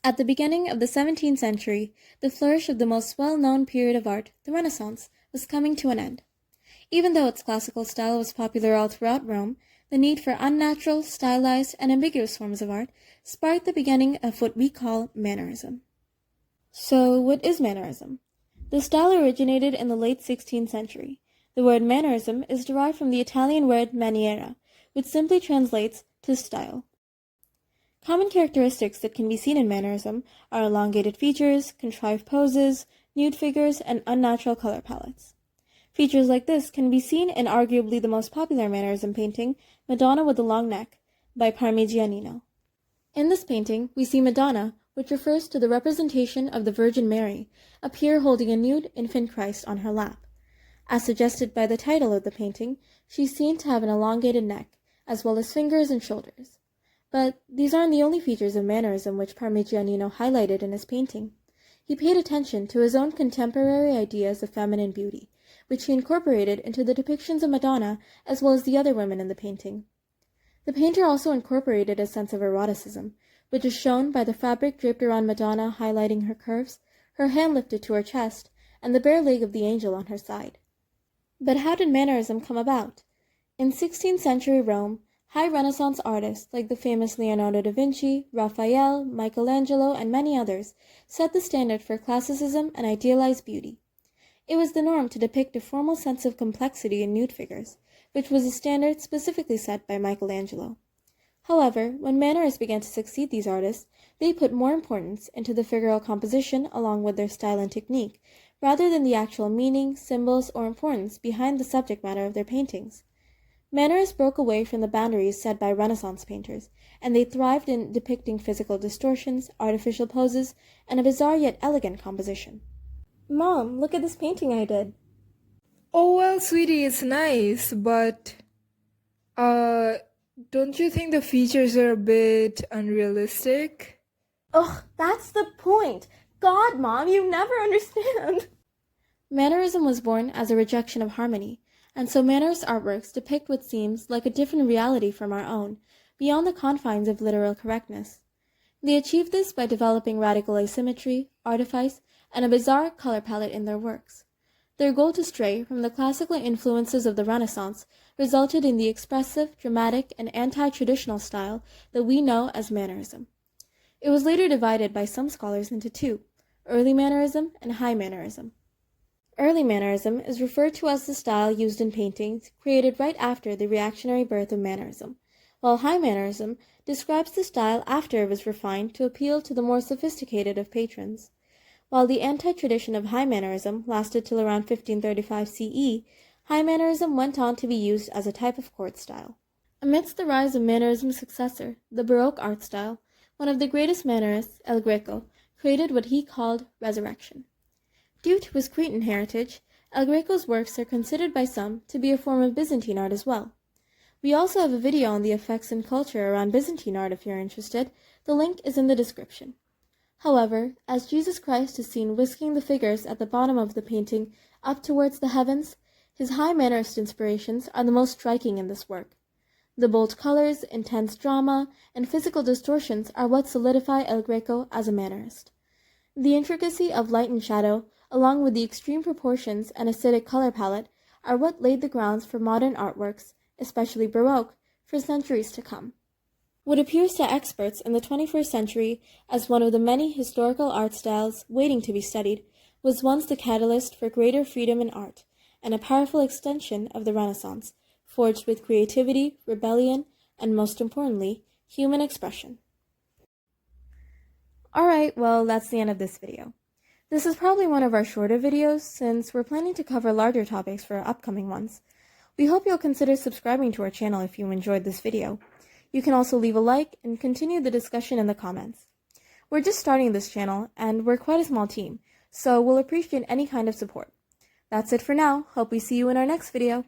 At the beginning of the 17th century, the flourish of the most well-known period of art, the Renaissance, was coming to an end. Even though its classical style was popular all throughout Rome, the need for unnatural, stylized, and ambiguous forms of art sparked the beginning of what we call Mannerism. So, what is Mannerism? The style originated in the late 16th century. The word Mannerism is derived from the Italian word maniera, which simply translates to style. Common characteristics that can be seen in Mannerism are elongated features, contrived poses, nude figures, and unnatural color palettes. Features like this can be seen in arguably the most popular Mannerism painting, Madonna with the Long Neck, by Parmigianino. In this painting, we see Madonna, which refers to the representation of the Virgin Mary, appear holding a nude infant Christ on her lap. As suggested by the title of the painting, she is seen to have an elongated neck, as well as fingers and shoulders. But these aren't the only features of Mannerism which Parmigianino highlighted in his painting. He paid attention to his own contemporary ideas of feminine beauty, which he incorporated into the depictions of Madonna as well as the other women in the painting. The painter also incorporated a sense of eroticism, which is shown by the fabric draped around Madonna highlighting her curves, her hand lifted to her chest, and the bare leg of the angel on her side. But how did Mannerism come about? In 16th century Rome, high Renaissance artists like the famous Leonardo da Vinci, Raphael, Michelangelo, and many others set the standard for classicism and idealized beauty. It was the norm to depict a formal sense of complexity in nude figures, which was a standard specifically set by Michelangelo. However, when Mannerists began to succeed these artists, they put more importance into the figural composition along with their style and technique, rather than the actual meaning, symbols, or importance behind the subject matter of their paintings. Mannerists broke away from the boundaries set by Renaissance painters, and they thrived in depicting physical distortions, artificial poses, and a bizarre yet elegant composition. Mom, look at this painting I did. Oh, well, sweetie, it's nice, but, don't you think the features are a bit unrealistic? Ugh, that's the point. God, Mom, you never understand. Mannerism was born as a rejection of harmony, and so Mannerist artworks depict what seems like a different reality from our own, beyond the confines of literal correctness. They achieved this by developing radical asymmetry, artifice, and a bizarre color palette in their works. Their goal to stray from the classical influences of the Renaissance resulted in the expressive, dramatic, and anti-traditional style that we know as Mannerism. It was later divided by some scholars into two, early Mannerism and high Mannerism. Early Mannerism is referred to as the style used in paintings created right after the reactionary birth of Mannerism, while high Mannerism describes the style after it was refined to appeal to the more sophisticated of patrons. While the anti-tradition of high Mannerism lasted till around 1535 CE, high Mannerism went on to be used as a type of court style. Amidst the rise of Mannerism's successor, the Baroque art style, one of the greatest Mannerists, El Greco, created what he called resurrection. Due to his Cretan heritage, El Greco's works are considered by some to be a form of Byzantine art as well. We also have a video on the effects and culture around Byzantine art if you're interested. The link is in the description. However, as Jesus Christ is seen whisking the figures at the bottom of the painting up towards the heavens, his high Mannerist inspirations are the most striking in this work. The bold colors, intense drama, and physical distortions are what solidify El Greco as a Mannerist. The intricacy of light and shadow, along with the extreme proportions and acidic color palette, are what laid the grounds for modern artworks, especially Baroque, for centuries to come. What appears to experts in the 21st century as one of the many historical art styles waiting to be studied was once the catalyst for greater freedom in art, and a powerful extension of the Renaissance, forged with creativity, rebellion, and most importantly, human expression. Alright, well, that's the end of this video. This is probably one of our shorter videos since we're planning to cover larger topics for our upcoming ones. We hope you'll consider subscribing to our channel if you enjoyed this video. You can also leave a like and continue the discussion in the comments. We're just starting this channel, and we're quite a small team, so we'll appreciate any kind of support. That's it for now. Hope we see you in our next video.